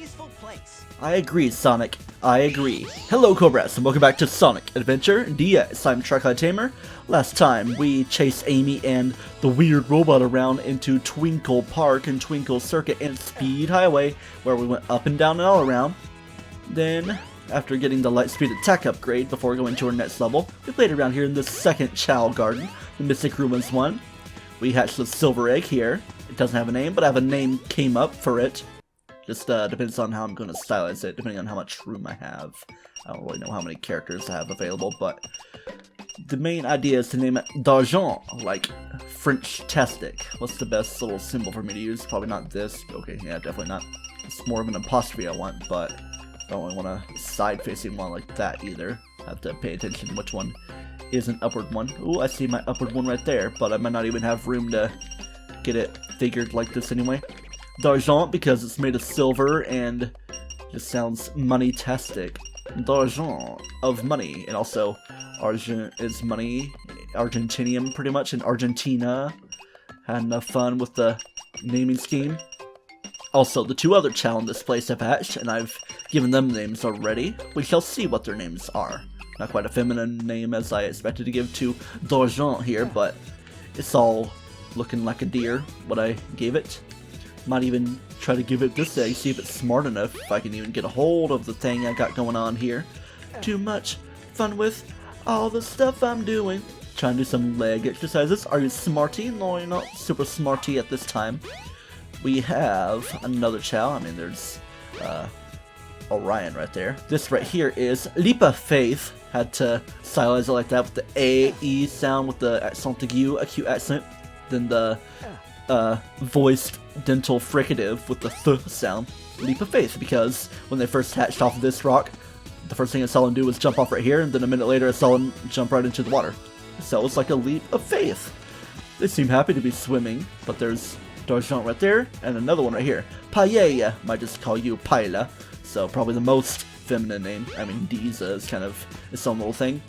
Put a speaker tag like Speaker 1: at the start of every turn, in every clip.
Speaker 1: peaceful place.
Speaker 2: I agree, Sonic. I agree. Hello, Cobras, and welcome back to Sonic Adventure DS. I'm TryclydeTamer. Last time, we chased Amy and the weird robot around into Twinkle Park and Twinkle Circuit and Speed Highway, where we went up and down and all around. Then, after getting the Lightspeed attack upgrade before going to our next level, we played around here in the second Chow Garden, the Mystic Ruins one. We hatched the silver egg here. It doesn't have a name, but I have a name came up for it. Just depends on how I'm going to stylize it, depending on how much room I have. I don't really know how many characters I have available, but the main idea is to name it D'Argent, like French-tastic. What's the best little symbol for me to use? Probably not this. Okay, yeah, definitely not. It's more of an apostrophe I want, but I don't really want a side-facing one like that either. I have to pay attention to which one is an upward one. Ooh, I see my upward one right there, but I might not even have room to get it figured like this anyway. D'Argent because it's made of silver and just sounds money-tastic. D'Argent, of money, and also argent is money, Argentinium pretty much, in Argentina. Had enough fun with the naming scheme. Also, the two other Chow in this place have hatched, and I've given them names already. We shall see what their names are. Not quite a feminine name as I expected to give to D'Argent here, but it's all looking like a deer, what I gave it. Might even try to give it this egg, see if it's smart enough, if I can even get a hold of the thing I got going on here. Too much fun with all the stuff I'm doing. Trying to do some leg exercises. Are you smarty? No, you're not super smarty at this time. We have another Chow. I mean, there's Orion right there. This right here is Leap of Faith. Had to stylize it like that with the A-E sound with the accent aigu, acute accent. Then the voiced dental fricative with the th sound. Leap of Faith, because when they first hatched off of this rock, the first thing I saw them do was jump off right here, and then a minute later I saw them jump right into the water. So it's like a leap of faith. They seem happy to be swimming, but there's D'Argent right there, and another one right here. Paella, might just call you Paella, so probably the most feminine name. I mean, Diza is kind of its own little thing.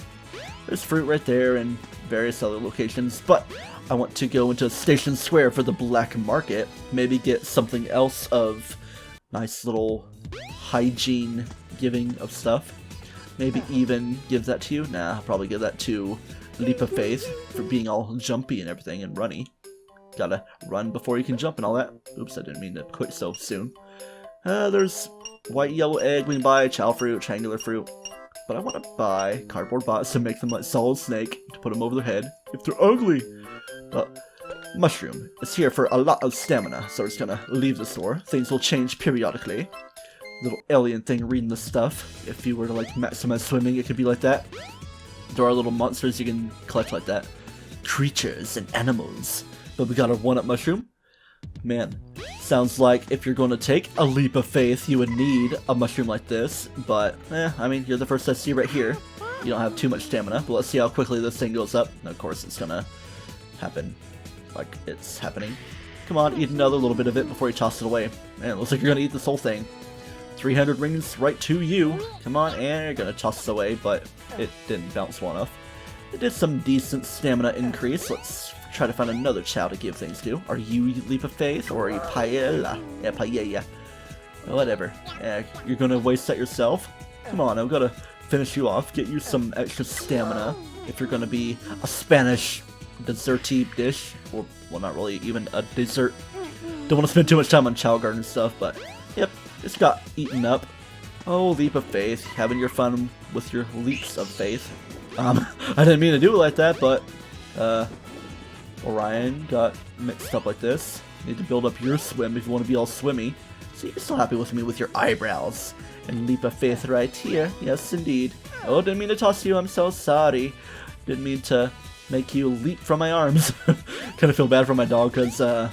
Speaker 2: There's fruit right there and various other locations, but I want to go into Station Square for the black market, maybe get something else of nice little hygiene giving of stuff. Maybe even give that to you. Nah, I'll probably give that to Leap of Faith for being all jumpy and everything and runny. Gotta run before you can jump and all that. Oops, I didn't mean to quit so soon. There's white, yellow egg we can buy, chow fruit, triangular fruit. But I want to buy cardboard bots to make them like Solid Snake, to put them over their head if they're ugly. But mushroom is here for a lot of stamina, so it's gonna leave the store. Things will change periodically. Little alien thing reading the stuff. If you were to like maximize swimming, it could be like that. There are little monsters you can collect like that. Creatures and animals. But we got our one-up mushroom. Man, sounds like if you're going to take a leap of faith, you would need a mushroom like this. But, I mean, you're the first I see right here. You don't have too much stamina, but let's see how quickly this thing goes up. And of course, it's gonna happen like it's happening. Come on, eat another little bit of it before you toss it away. Man, it looks like you're gonna eat this whole thing. 300 rings right to you. Come on, and you're gonna toss it away, but it didn't bounce well enough. It did some decent stamina increase. Let's try to find another Chow to give things to. Are you Leap of Faith, or are you Paella? Yeah, Paella. Whatever. Yeah, you're gonna waste that yourself? Come on, I've gotta finish you off, get you some extra stamina if you're gonna be a Spanish desserty dish, or, well, not really even a dessert. Don't want to spend too much time on Chow Garden stuff, but, yep, it's got eaten up. Oh, Leap of Faith, having your fun with your leaps of faith. I didn't mean to do it like that, but, Orion got mixed up like this. Need to build up your swim if you want to be all swimmy. So you're still happy with me with your eyebrows. And Leap of Faith right here. Yes, indeed. Oh, didn't mean to toss you. I'm so sorry. Didn't mean to make you leap from my arms. Kind of feel bad for my dog because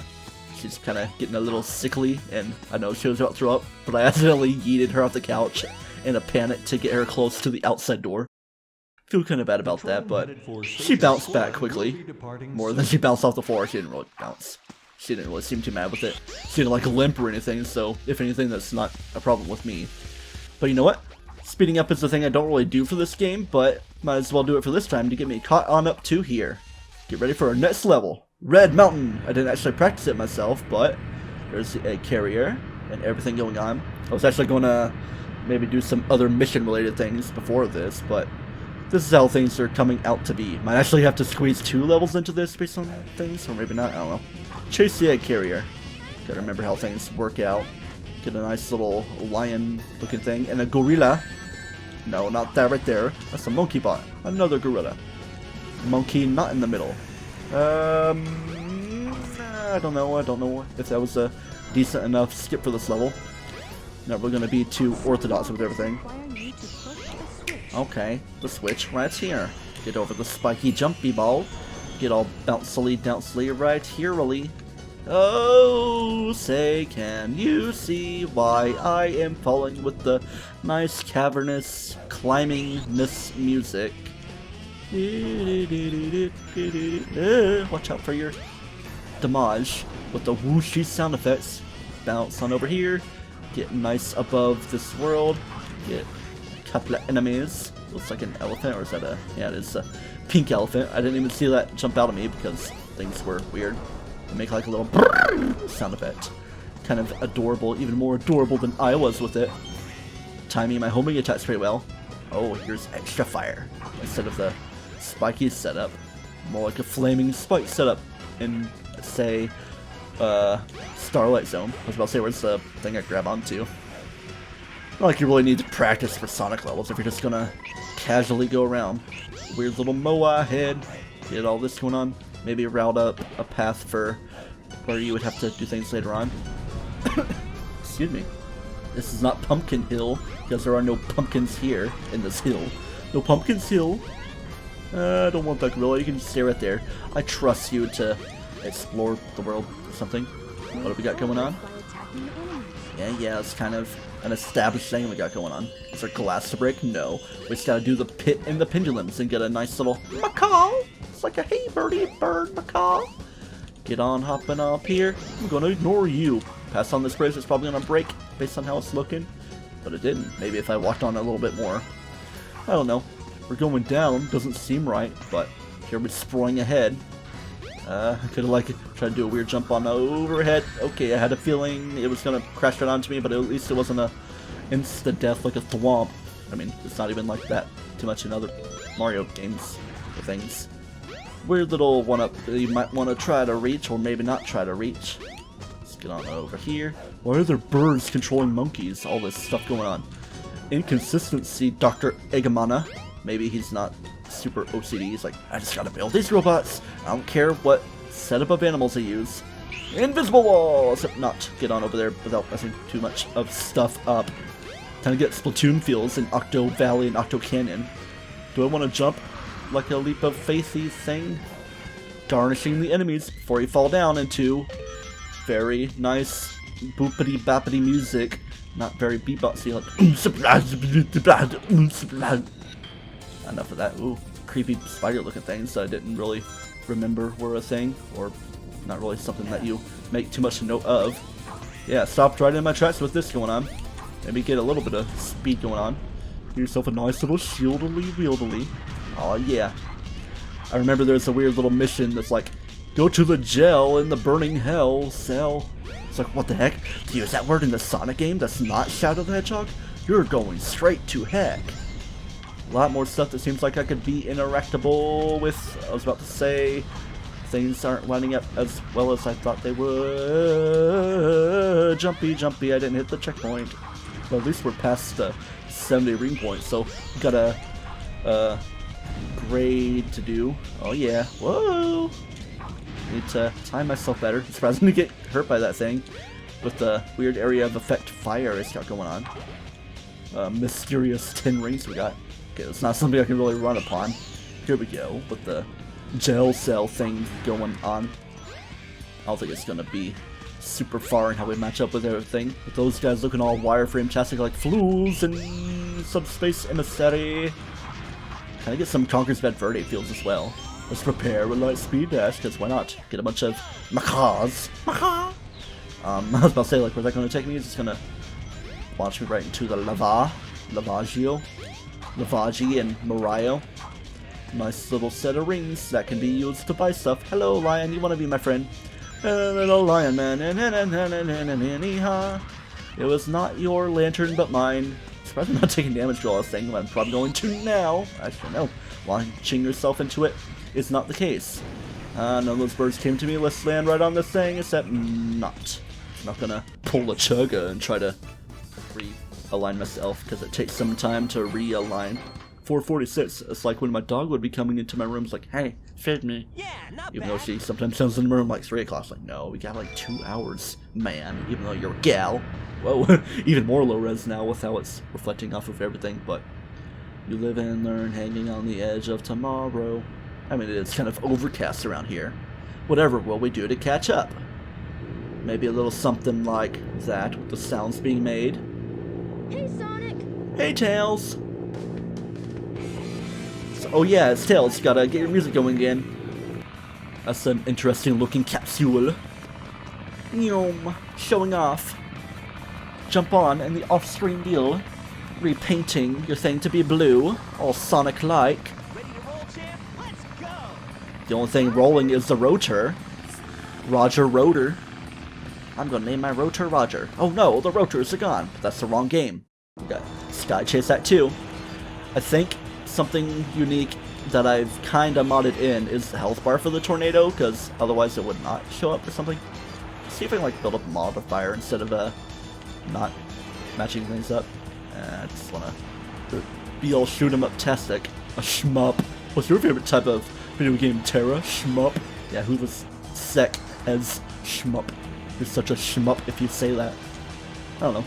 Speaker 2: she's kind of getting a little sickly. And I know she was about to throw up, but I accidentally yeeted her off the couch in a panic to get her close to the outside door. Feel kind of bad about that, but she bounced back quickly. More than she bounced off the floor. She didn't really bounce. She didn't really seem too mad with it. She didn't like limp or anything, so if anything, that's not a problem with me. But you know what? Speeding up is the thing I don't really do for this game, but might as well do it for this time to get me caught on up to here. Get ready for our next level. Red Mountain! I didn't actually practice it myself, but there's the egg carrier. and everything going on. I was actually going to maybe do some other mission related things before this, but this is how things are coming out to be. Might actually have to squeeze 2 levels into this based on things, or maybe not, I don't know. Chase the egg carrier. Gotta remember how things work out. Get a nice little lion looking thing, and a gorilla. No, not that right there. That's a monkey bot. Another gorilla. Monkey not in the middle. I don't know if that was a decent enough skip for this level. Never gonna be too orthodox with everything. Okay, the switch right here. Get over the spiky jumpy ball. Get all bouncy right here, really. Oh, say can you see why I am falling with the nice cavernous climbingness music. Watch out for your damage with the whooshy sound effects. Bounce on over here. Get nice above this world. Get a couple of enemies. Looks like an elephant, or is that a... yeah, it is a pink elephant. I didn't even see that jump out at me because things were weird. They make like a little sound effect. Kind of adorable, even more adorable than I was with it. Timing my homing attacks pretty well. Oh, here's extra fire. Instead of the spiky setup. More like a flaming spike setup in, say, Starlight Zone. I was about to say, where's the thing I grab onto? Not like you really need to practice for Sonic levels if you're just gonna casually go around. Weird little Moa head. Get all this going on. Maybe route up a path for where you would have to do things later on. Excuse me. This is not Pumpkin Hill, because there are no pumpkins here in this hill. No pumpkins hill. I don't want that gorilla. You can just stay right there. I trust you to explore the world or something. What have we got going on? Yeah, it's kind of an established thing we got going on. Is there glass to break? No. We just gotta do the pit and the pendulums and get a nice little macaw. It's like a hey birdie bird macaw. Get on hopping up here. I'm gonna ignore you. Pass on this bridge, it's probably gonna break based on how it's looking. But it didn't. Maybe if I walked on it a little bit more. I don't know. We're going down, doesn't seem right, but here we're sprawling ahead. I could have like tried to do a weird jump on overhead. Okay, I had a feeling it was gonna crash right onto me, but at least it wasn't a insta death like a thwomp. I mean, it's not even like that too much in other Mario games or things. Weird little one-up that you might want to try to reach, or maybe not try to reach. Let's get on over here. Why are there birds controlling monkeys? All this stuff going on. Inconsistency, Dr. Egamana. Maybe he's not super OCD. He's like, I just gotta build these robots. I don't care what setup of animals they use. Invisible wall! Except not get on over there without messing too much of stuff up. Kind of get Splatoon feels in Octo Valley and Octo Canyon. Do I want to jump like a leap of faithy thing? Garnishing the enemies before you fall down into very nice boopity boppity music. Not very beatboxy, like enough of that. Ooh, creepy spider looking things that I didn't really remember were a thing, or not really something that you make too much note of. Yeah, stopped right in my tracks with this going on. Maybe get a little bit of speed going on. Get yourself a nice little shieldily wieldily. Oh yeah. I remember there's a weird little mission that's like, go to the gel in the burning hell cell. It's like, what the heck? To use that word in the Sonic game that's not Shadow the Hedgehog? You're going straight to heck. A lot more stuff that seems like I could be interactable with. I was about to say, things aren't lining up as well as I thought they would. Jumpy, I didn't hit the checkpoint. But at least we're past the 70 ring point, so we got a grade to do. Oh yeah, whoa! Need to time myself better. I'm surprised to get hurt by that thing with the weird area of effect fire it's got going on. Mysterious 10 rings we got. Okay, it's not something I can really run upon. Here we go with the gel cell thing going on. I don't think it's gonna be super far in how we match up with everything. With those guys looking all wireframe chassis like fools and subspace emissary. Can I get some Conker's Bad Verde feels as well? Let's prepare a light speed dash, because why not? Get a bunch of macaws. Macaw! I was about to say, like, where's that going to take me? It's just going to launch me right into the Lavaggi and Mario. Nice little set of rings that can be used to buy stuff. Hello, lion, you want to be my friend? Little lion man. It was not your lantern, but mine. Surprised I'm not taking damage to all this thing, but I'm probably going to now. Actually, no. Launching yourself into it is not the case. None of those birds came to me. Let's land right on this thing, except not. I'm not gonna pull a chugga and try to realign myself, because it takes some time to realign. 4:46, it's like when my dog would be coming into my room, it's like, hey, feed me.
Speaker 1: Yeah, not
Speaker 2: Even
Speaker 1: bad.
Speaker 2: though she sometimes comes in the room like 3 o'clock. It's like, no, we got like 2 hours, man, even though you're a gal. Whoa, even more low res now with how it's reflecting off of everything, but you live and learn, hanging on the edge of tomorrow. I mean, it's kind of overcast around here. Whatever will we do to catch up? Maybe a little something like that, with the sounds being made.
Speaker 3: Hey, Sonic!
Speaker 2: Hey, Tails! So, oh yeah, it's Tails. Gotta get your music going again. That's an interesting looking capsule. Yum, showing off. Jump on, and the off-screen deal. Repainting your thing to be blue, all Sonic-like.
Speaker 1: Ready to roll, champ? Let's go!
Speaker 2: The only thing rolling is the rotor. Roger Rotor. I'm gonna name my rotor Roger. Oh no, the rotors are gone. That's the wrong game. We got Sky Chase Act 2. I think something unique that I've kinda modded in is the health bar for the tornado, because otherwise it would not show up or something. See if I can like build up a modifier instead of not matching things up. I just wanna be all shoot 'em up tastic. A shmup. What's your favorite type of video game, Terra? Shmup? Yeah, who was sick as shmup? You're such a shmup if you say that. I don't know.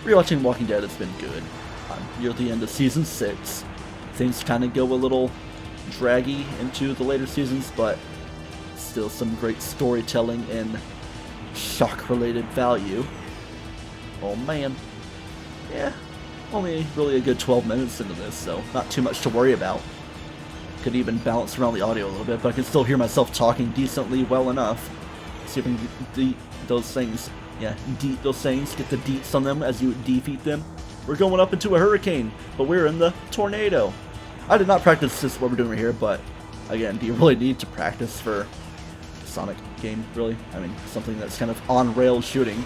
Speaker 2: Rewatching Walking Dead has been good. I'm near the end of season 6. Things kind of go a little draggy into the later seasons, but still some great storytelling and shock-related value. Oh man. Yeah, only really a good 12 minutes into this, so not too much to worry about. Could even balance around the audio a little bit, but I can still hear myself talking decently well enough. See if I can get those things. Yeah, deet those things, get the deets on them as you defeat them. We're going up into a hurricane, but we're in the tornado. I did not practice this, what we're doing right here, but again, do you really need to practice for a Sonic game, really? I mean, something that's kind of on-rails shooting,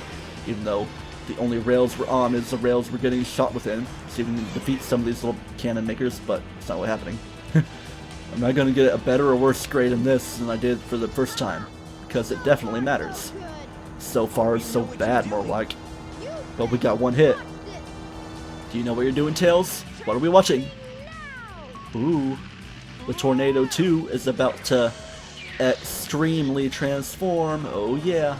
Speaker 2: even though the only rails we're on is the rails we're getting shot within. See if we can defeat some of these little cannon makers, but it's not what's happening. I'm not going to get a better or worse grade in this than I did for the first time, because it definitely matters. So far, so bad, more like. But we got one hit. Do you know what you're doing, Tails? What are we watching? Ooh, the Tornado 2 is about to extremely transform. Oh yeah.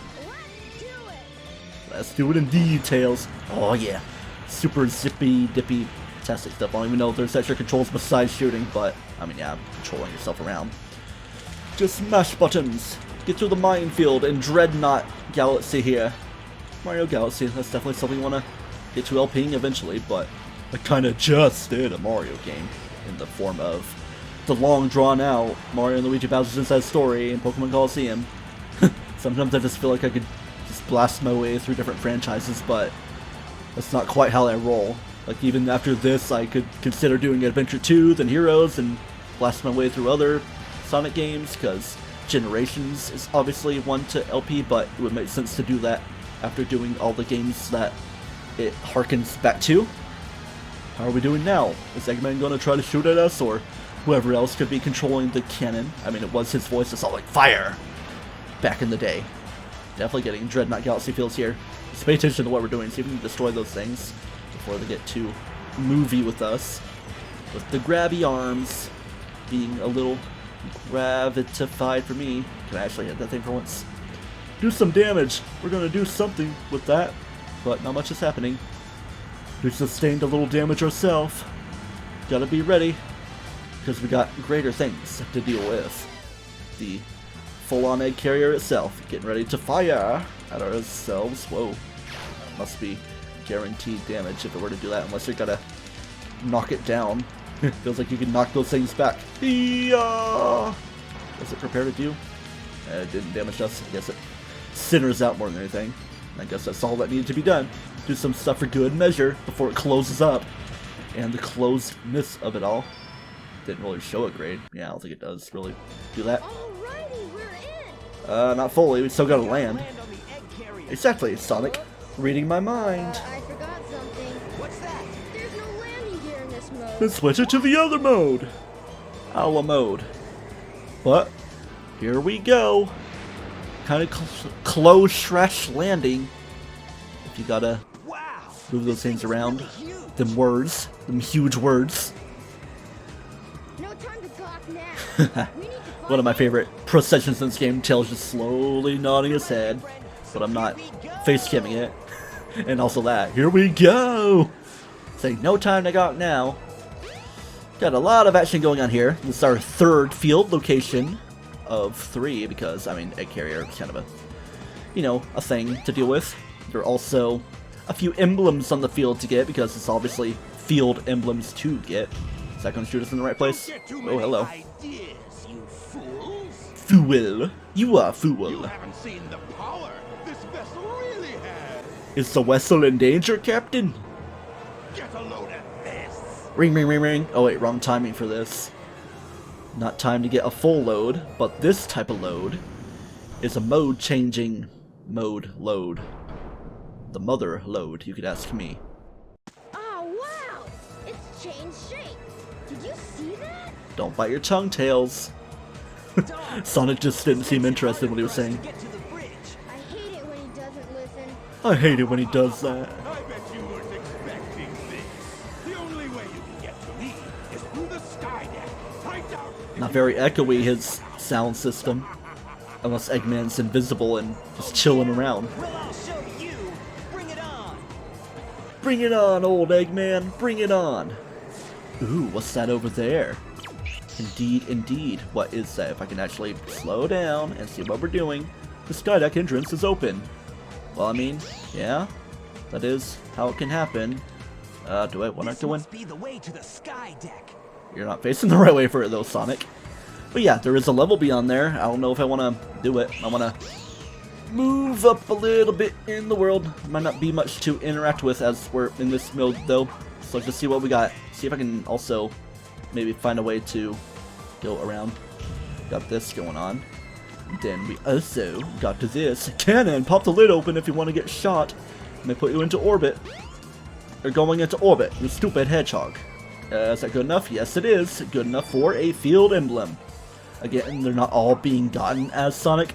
Speaker 2: Let's do it indeed, Tails. Oh yeah. Super zippy, dippy, fantastic stuff. I don't even know if there's extra controls besides shooting, but I mean, yeah, controlling yourself around. Just mash buttons. Get through the minefield in Dreadnought Galaxy here. Mario Galaxy, that's definitely something you want to get to LPing eventually, but I kind of just did a Mario game in the form of the long drawn out Mario and Luigi Bowser's Inside Story and Pokemon Coliseum. Sometimes I just feel like I could just blast my way through different franchises, but that's not quite how I roll. Like, even after this, I could consider doing Adventure 2, then Heroes, and blast my way through other Sonic games, because Generations is obviously one to LP, but it would make sense to do that after doing all the games that it harkens back to. How are we doing now? Is Eggman going to try to shoot at us, or whoever else could be controlling the cannon? I mean, it was his voice, it's all like, fire! Back in the day. Definitely getting Dreadnought Galaxy feels here. Just pay attention to what we're doing, see if we can destroy those things before they get too movie with us. With the grabby arms being a little gravitified for me. Can I actually hit that thing for once? Do some damage! We're gonna do something with that, but not much is happening. We sustained a little damage ourselves. Gotta be ready, because we got greater things to deal with. The full-on egg carrier itself, getting ready to fire at ourselves. Whoa. Must be guaranteed damage if it were to do that, unless you're gonna knock it down. Feels like you can knock those things back. Does it prepare to do? It didn't damage us. I guess it centers out more than anything. I guess that's all that needed to be done. Do some stuff for good measure before it closes up. And the closedness of it all didn't really show it great. Yeah, I don't think it does really do that.
Speaker 3: Alrighty, we're in.
Speaker 2: Not fully. We still gotta land.
Speaker 1: On the egg carrier.
Speaker 2: Exactly, Sonic. Reading my mind.
Speaker 3: I forgot something.
Speaker 1: What's that?
Speaker 3: There's no landing gear in this mode.
Speaker 2: Then switch it to the other mode. Our mode. But here we go. Kind of close crash landing. If you gotta
Speaker 1: Wow.
Speaker 2: move those things around.
Speaker 1: Really huge.
Speaker 2: Them words. Them huge words.
Speaker 3: No time to talk now. We need to find
Speaker 2: One of my favorite processions in this game. Tails just slowly nodding his head. But I'm not face camming it. And also that. Here we go! Say no time to go now. Got a lot of action going on here. This is our third field location of 3 because, I mean, egg carrier is kind of a, you know, a thing to deal with. There are also a few emblems on the field to get because it's obviously field emblems to get. Is that going to shoot us in the right place? Oh, hello.
Speaker 1: Ideas, you fools.
Speaker 2: Fool. You are fool.
Speaker 1: You haven't seen the power this vessel really has.
Speaker 2: Is the vessel in danger, Captain?
Speaker 1: Get a load of this.
Speaker 2: Ring, ring, ring, ring. Oh wait, wrong timing for this. Not time to get a full load, but this type of load is a mode-changing mode load. The mother load, you could ask me.
Speaker 3: Oh, wow! It's changed shape. Did you see that?
Speaker 2: Don't bite your tongue, Tails. Sonic just didn't seem interested in what he was saying.
Speaker 1: Get to the bridge.
Speaker 3: I hate it when he doesn't listen.
Speaker 2: I hate it when he does that.
Speaker 1: I bet you weren't expecting this. The only way you can get to me is through the sky deck. Right down.
Speaker 2: Not very echoey, his sound system. Unless Eggman's invisible and just chilling around.
Speaker 1: Well, I'll show you. Bring it on.
Speaker 2: Bring it on, old Eggman! Bring it on! Ooh, what's that over there? Indeed, indeed. What is that? If I can actually slow down and see what we're doing. The Skydeck entrance is open. Well, I mean, yeah. That is how it can happen. Do I want to go in?
Speaker 1: Must be the way to the sky deck.
Speaker 2: You're not facing the right way for it though, Sonic. But yeah, there is a level beyond there. I don't know if I want to do it. I want to move up a little bit in the world. Might not be much to interact with as we're in this mode though. So let's just see what we got. See if I can also maybe find a way to go around. Got this going on. Then we also got to this cannon. Pop the lid open if you want to get shot. May put you into orbit. You're going into orbit, you stupid hedgehog. Is that good enough? Yes, it is. Good enough for a field emblem. Again, they're not all being gotten as Sonic.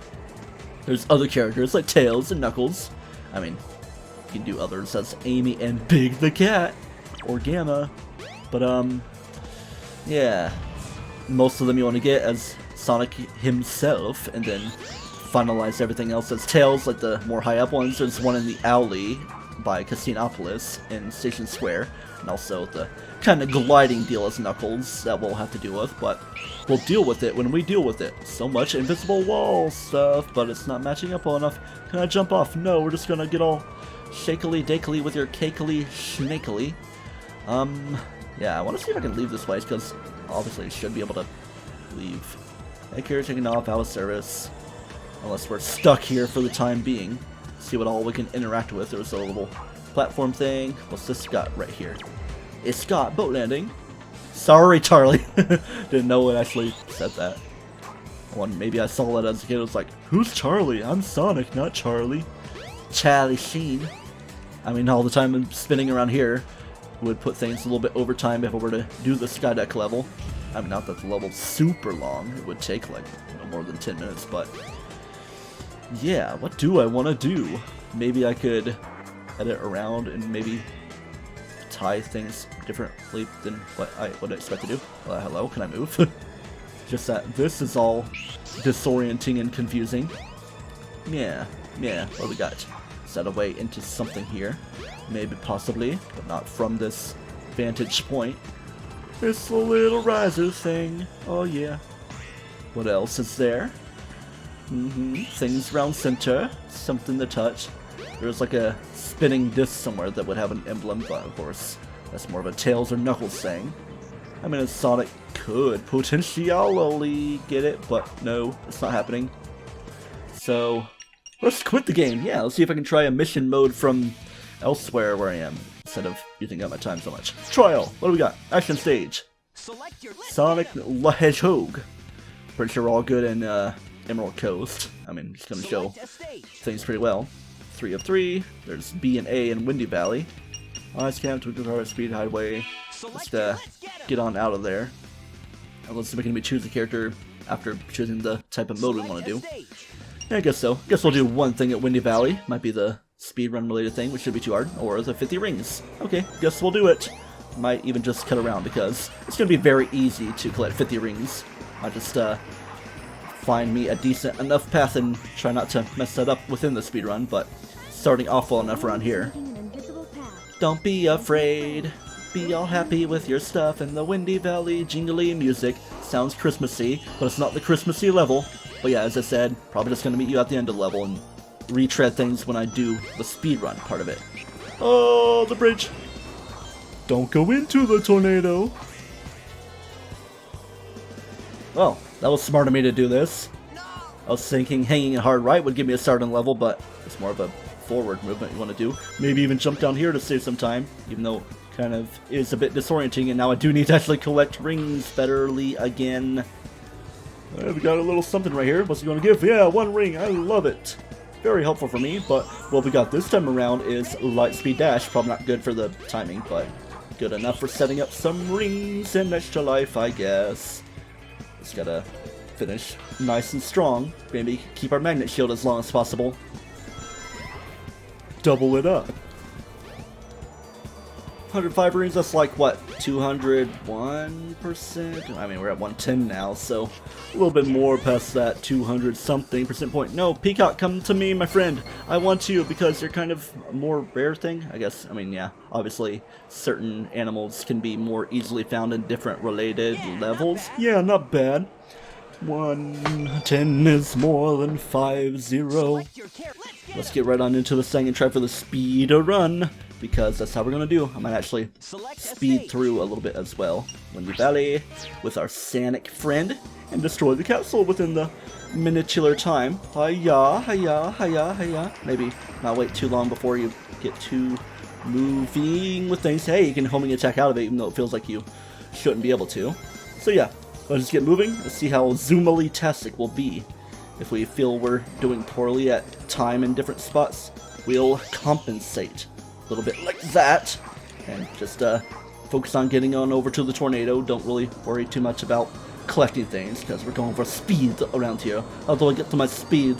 Speaker 2: There's other characters like Tails and Knuckles. I mean, you can do others as Amy and Big the Cat. Or Gamma. But, yeah. Most of them you want to get as Sonic himself, and then finalize everything else as Tails, like the more high up ones. There's one in the alley by Casinopolis in Station Square, and also the kind of gliding deal as Knuckles that we'll have to deal with, but we'll deal with it when we deal with it. So much invisible wall stuff, but it's not matching up well enough. Can I jump off? No, we're just gonna get all shakily dakily with your cakily snakily. Yeah, I want to see if I can leave this place, because obviously I should be able to leave. Egg carrier taking off, out of service. Unless we're stuck here for the time being. See what all we can interact with. There's a little platform thing. What's this got right here? It's got boat landing. Sorry, Charlie. Didn't know it actually said that. Maybe I saw that as a kid. It was like, who's Charlie? I'm Sonic, not Charlie. Charlie Sheen. I mean, all the time I'm spinning around here would put things a little bit over time if I were to do the Skydeck level. I mean, not that the level's super long. It would take like more than 10 minutes, but yeah, what do I want to do? Maybe I could edit around and maybe tie things differently than what I would expect to do. Hello, can I move? Just that this is all disorienting and confusing. Yeah, what do we got? Set a way into something here. Maybe, possibly, but not from this vantage point. It's a little riser thing. Oh yeah. What else is there? Things around center. Something to touch. There's like a spinning disc somewhere that would have an emblem, but of course, that's more of a Tails or Knuckles thing. I mean, Sonic could potentially get it, but no, it's not happening. So, let's quit the game. Yeah, let's see if I can try a mission mode from elsewhere where I am, instead of using up my time so much. Trial! What do we got? Action stage.
Speaker 1: Select your
Speaker 2: Sonic the Hedgehog. Pretty sure we're all good in Emerald Coast. I mean, it's gonna show things pretty well. 3 of 3. There's B and A in Windy Valley. Ice camp to control speed highway. Just get on out of there. Unless we're going to be choosing a character after choosing the type of mode we want to do. Yeah, I guess so. Guess we'll do one thing at Windy Valley. Might be the speedrun related thing, which should be too hard. Or the 50 rings. Okay, guess we'll do it. Might even just cut around because it's going to be very easy to collect 50 rings. I'll just find me a decent enough path and try not to mess that up within the speedrun, but starting off well enough around here. Don't be afraid. Be all happy with your stuff in the Windy Valley. Jingly music. Sounds Christmassy, but it's not the Christmassy level. But yeah, as I said, probably just going to meet you at the end of the level and retread things when I do the speedrun part of it. Oh, the bridge. Don't go into the tornado. Well, that was smart of me to do this. I was thinking hanging it hard right would give me a start on level, but it's more of a forward movement you want to do. Maybe even jump down here to save some time, even though it kind of is a bit disorienting, and now I do need to actually collect rings betterly again. We got a little something right here. What's it going to give? Yeah, 1 ring. I love it. Very helpful for me, but what we got this time around is light speed dash. Probably not good for the timing, but good enough for setting up some rings and extra life, I guess. Just gotta finish nice and strong. Maybe keep our magnet shield as long as possible. Double it up. 105 rings, that's like what, 201%? I mean, we're at 110 now, so a little bit more past that 200 something percent point. No, Peacock, come to me, my friend. I want you because you're kind of a more rare thing, I guess. I mean, yeah, obviously certain animals can be more easily found in different related levels. Yeah, not bad. 110 is more than 50. Let's get right on into this thing and try for the speed run, because that's how we're gonna do. I might actually speed through a little bit as well. Windy Valley with our Sonic friend and destroy the capsule within the minutular time. Hiya, hiya, hiya, hiya. Maybe not wait too long before you get too moving with things. Hey, you can homing attack out of it even though it feels like you shouldn't be able to. So yeah, let's just get moving. Let's see how zoomily-tastic we'll be. If we feel we're doing poorly at time in different spots, we'll compensate. A little bit like that, and just focus on getting on over to the tornado. Don't really worry too much about collecting things, because we're going for speed around here. How do I get to my speed?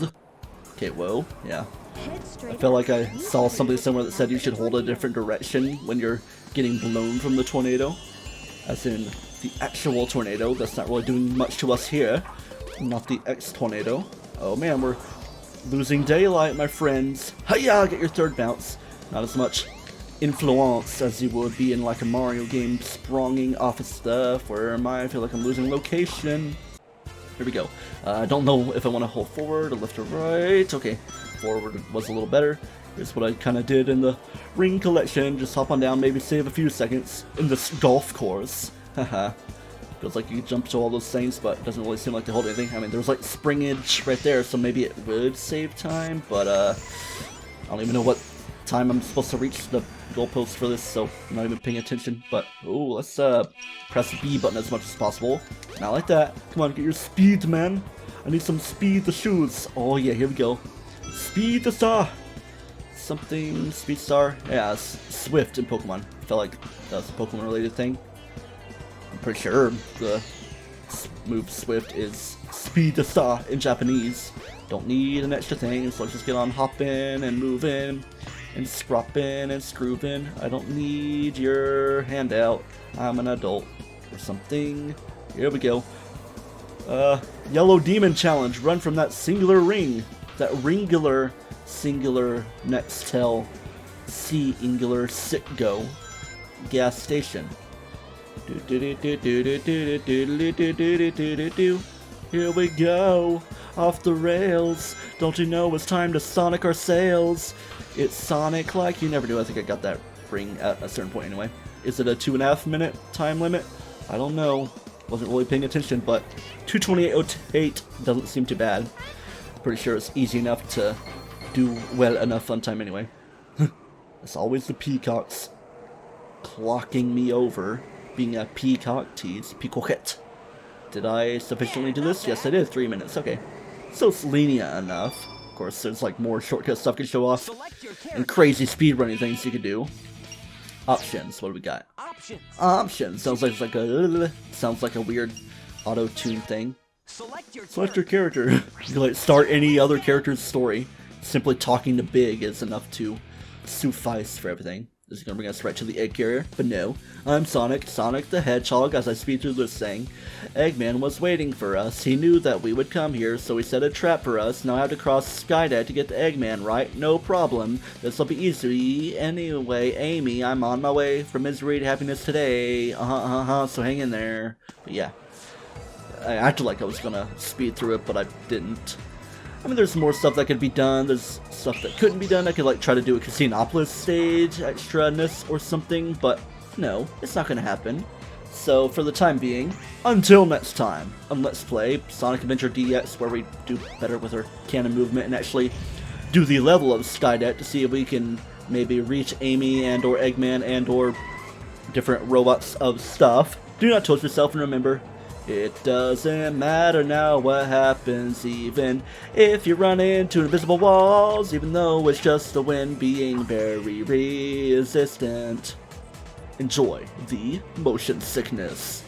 Speaker 2: Okay, whoa, yeah. I felt like I saw something somewhere that said you should hold a different direction when you're getting blown from the tornado. As in, the actual tornado. That's not really doing much to us here. Not the X-tornado. Oh man, we're losing daylight, my friends. Hiya, get your third bounce. Not as much influence as you would be in like a Mario game, spronging off of stuff. Where am I? I feel like I'm losing location. Here we go. I don't know if I want to hold forward or left or right. Okay, forward was a little better. Here's what I kind of did in the ring collection. Just hop on down, maybe save a few seconds in this golf course. Haha. Feels like you can jump to all those things, but it doesn't really seem like they hold anything. I mean, there's like springage right there, so maybe it would save time, but I don't even know what time I'm supposed to reach the goalpost for this, so I'm not even paying attention. But oh, let's press the B button as much as possible. Not like that. Come on, get your speed, man. I need some speed to shoes. Oh yeah, here we go. Speed the star. Something speed star. Yeah, it's Swift in Pokemon. I felt like that was a Pokemon related thing. I'm pretty sure the move Swift is Speed the Star in Japanese. Don't need an extra thing, so let's just get on hopping and moving and scropping and scrooving. I don't need your handout. I'm an adult or something. Here we go. Yellow Demon Challenge. Run from that singular ring. That ringular, singular, Nextel, C-ingular, sit-go gas station. Here we go, off the rails. Don't you know it's time to Sonic our sails? It's Sonic like you never do. I think I got that ring at a certain point anyway. Is it a 2.5 minute time limit? I don't know. Wasn't really paying attention, but 2:28:08 doesn't seem too bad. Pretty sure it's easy enough to do well enough on time anyway. It's always the peacocks clocking me over. Being a peacock tease. Peacockette. Did I sufficiently do this? Yes, I did. 3 minutes. Okay. So it's lenient enough. course, there's like more shortcut stuff you can show off, and crazy speedrunning things you can do. Options, what do we got? Options, sounds like a weird auto-tune thing. Select your character. You can like start any other character's story. Simply talking to Big is enough to suffice for everything. This is gonna bring us right to the egg carrier, but no. I'm Sonic the Hedgehog, as I speed through this thing. Eggman was waiting for us. He knew that we would come here, so he set a trap for us. Now I have to cross Skydeck to get to Eggman, right? No problem. This'll be easy. Anyway, Amy, I'm on my way from misery to happiness today. So hang in there. But yeah. I acted like I was gonna speed through it, but I didn't. I mean, there's more stuff that could be done, there's stuff that couldn't be done. I could like try to do a Casinopolis stage extra-ness or something, but no, it's not gonna happen. So for the time being, until next time, on Let's Play Sonic Adventure DX, where we do better with our cannon movement and actually do the level of Skydeck to see if we can maybe reach Amy and or Eggman and or different robots of stuff. Do not toast yourself, and remember, it doesn't matter now what happens, even if you run into invisible walls, even though it's just the wind being very resistant. Enjoy the motion sickness.